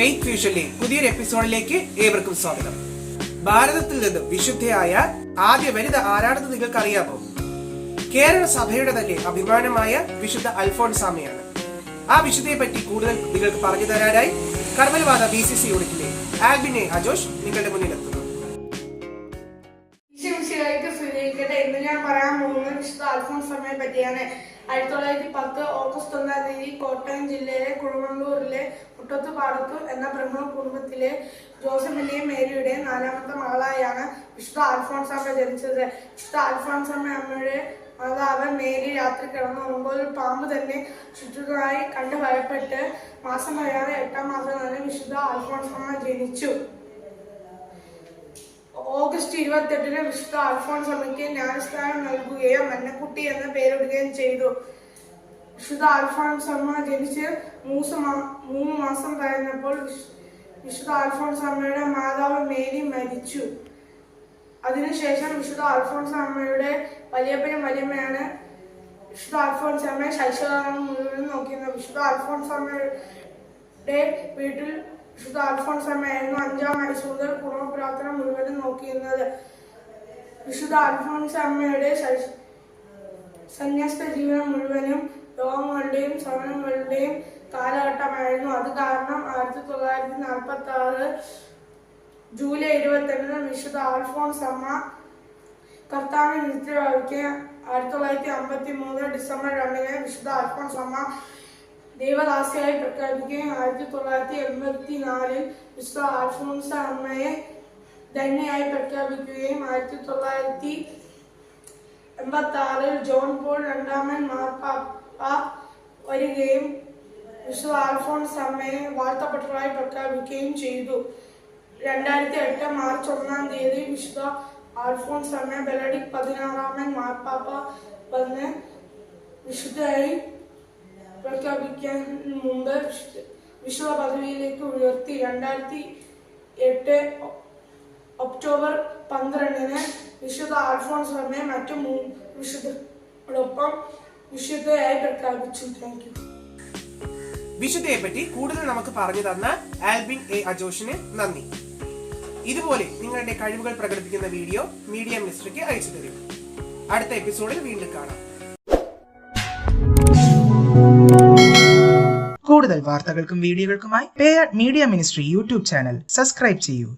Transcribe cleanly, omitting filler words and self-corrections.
Faith ഫ്യൂഷനിലെ പുതിയൊരു എപ്പിസോഡിലേക്ക് ഏവർക്കും സ്വാഗതം. ഭാരതത്തിൽ നിന്നും വിശുദ്ധയായ ആദ്യ വനിത ആരാണെന്ന് നിങ്ങൾക്ക് അറിയാമോ? കേരള സഭയുടെ തന്നെ അഭിമാനമായ വിശുദ്ധ അൽഫോൻസാമയാണ്. ആ വിശുദ്ധയെ പറ്റി കൂടുതൽ നിങ്ങൾക്ക് പറഞ്ഞു തരാനായി കർമ്മൽവാദ BCC യൂണിറ്റിലെ ആൽബിൻ എ അജോഷ് നിങ്ങളുടെ മുന്നിലെത്തുന്നു. ഇന്ന് ഞാൻ പറയാൻ പോകുന്നത് വിശുദ്ധ അൽഫോൻസാമയെ പറ്റിയാണ്. 1910 ഓഗസ്റ്റ് 1 കോട്ടയം ജില്ലയിലെ കുഴുവള്ളൂരിലെ മുട്ടത്തുപാടത്തു എന്ന ബ്രഹ്മ കുടുംബത്തിലെ ജോസഫിന്റെയും മേരിയുടെയും 4ാമത്തെ മകളായാണ് വിശുദ്ധ അൽഫോൻസാമ ജനിച്ചത്. വിശുദ്ധ അൽഫോൻസാമ അമ്മയുടെ മാതാവ് മേരി രാത്രി കിടന്നുറങ്ങുമ്പോൾ ഒരു പാമ്പ് തന്നെ ചുറ്റുന്നതായി കണ്ട് ഭയപ്പെട്ട് മാസം കഴിയാതെ 8ാം മാസം തന്നെ വിശുദ്ധ അൽഫോൻസാമ ജനിച്ചു. ഓഗസ്റ്റ് 28 വിശുദ്ധ അൽഫോൻസാമയ്ക്ക് ജ്ഞാനസ്നാനം നൽകുകയും മന്നക്കുട്ടി എന്ന പേരിടുകയും ചെയ്തു. വിശുദ്ധ അൽഫോൻസാമ ജനിച്ച് 3 മാസം കഴിഞ്ഞപ്പോൾ വിശുദ്ധ അൽഫോൻസാമയുടെ മാതാവ് മേരി മരിച്ചു. അതിനുശേഷം വിശുദ്ധ അൽഫോൻസാമയുടെ വലിയപ്പനും വലിയമ്മയാണ് വിശുദ്ധ അൽഫോൻസാമയെ ശൈശവകാലം മുഴുവൻ നോക്കിയിരുന്നത്. വിശുദ്ധ അൽഫോൻസാമയുടെ വീട്ടിൽ വിശുദ്ധ അൽഫോൻസാമയായിരുന്നു 5ാം വയസ്സ് മുതൽ കുടുംബ പ്രാർത്ഥന മുഴുവനും നോക്കിയിരുന്നത്. വിശുദ്ധ അൽഫോൻസാമയുടെ സന്യസ്ത ജീവിതം മുഴുവനും രോഗങ്ങളുടെയും സഹനങ്ങളുടെയും കാലഘട്ടമായിരുന്നു. അത് കാരണം 1946 ജൂലൈ 22 വിശുദ്ധ അൽഫോൻസാമ കർത്താവിനെ നിദ്ര പ്രാപിക്കുകയും 1953 ഡിസംബർ 2 വിശുദ്ധ അൽഫോൻസാമ ദൈവദാസിയായി പ്രഖ്യാപിക്കുകയും 1984 വിശുദ്ധ അൽഫോൻസാമയെ ധന്യയായി പ്രഖ്യാപിക്കുകയും 1986 ജോൺ പോൾ രണ്ടാമൻ മാർപ്പാപ്പ വരികയും വിശുദ്ധ അൽഫോൻസാമയെ വാഴ്ത്തപ്പെട്ടവരായി പ്രഖ്യാപിക്കുകയും ചെയ്തു. 2008 മാർച്ച് 1 വിശുദ്ധ അൽഫോൻസാമയെ ബെനഡിക്ട് 16 മാർപ്പാപ്പ വന്ന് വിശുദ്ധയായി പ്രഖ്യാപിക്കാൻ മുമ്പ് വിശുദ്ധ പദവിയിലേക്ക് ഉയർത്തി. 2008 ഒക്ടോബർ 12 വിശുദ്ധ അൽഫോൻസാമയെ മറ്റു 3 വിശുദ്ധരോടൊപ്പം വിശുദ്ധയായി പ്രഖ്യാപിച്ചു. Thank you. വിശുദ്ധയെ പറ്റി കൂടുതൽ നമുക്ക് പറഞ്ഞു തന്ന ആൽബിൻ എ അജോഷിന് നന്ദി. ഇതുപോലെ നിങ്ങളുടെ കഴിവുകൾ പ്രകടിപ്പിക്കുന്ന വീഡിയോ മീഡിയ മിനിസ്ട്രിക്ക് അയച്ചു തരും. അടുത്ത എപ്പിസോഡിൽ വീണ്ടും കാണാം. കൂടുതൽ വാർത്തകൾക്കും വീഡിയോകൾക്കുമായി Peyad media ministry YouTube channel subscribe ചെയ്യൂ.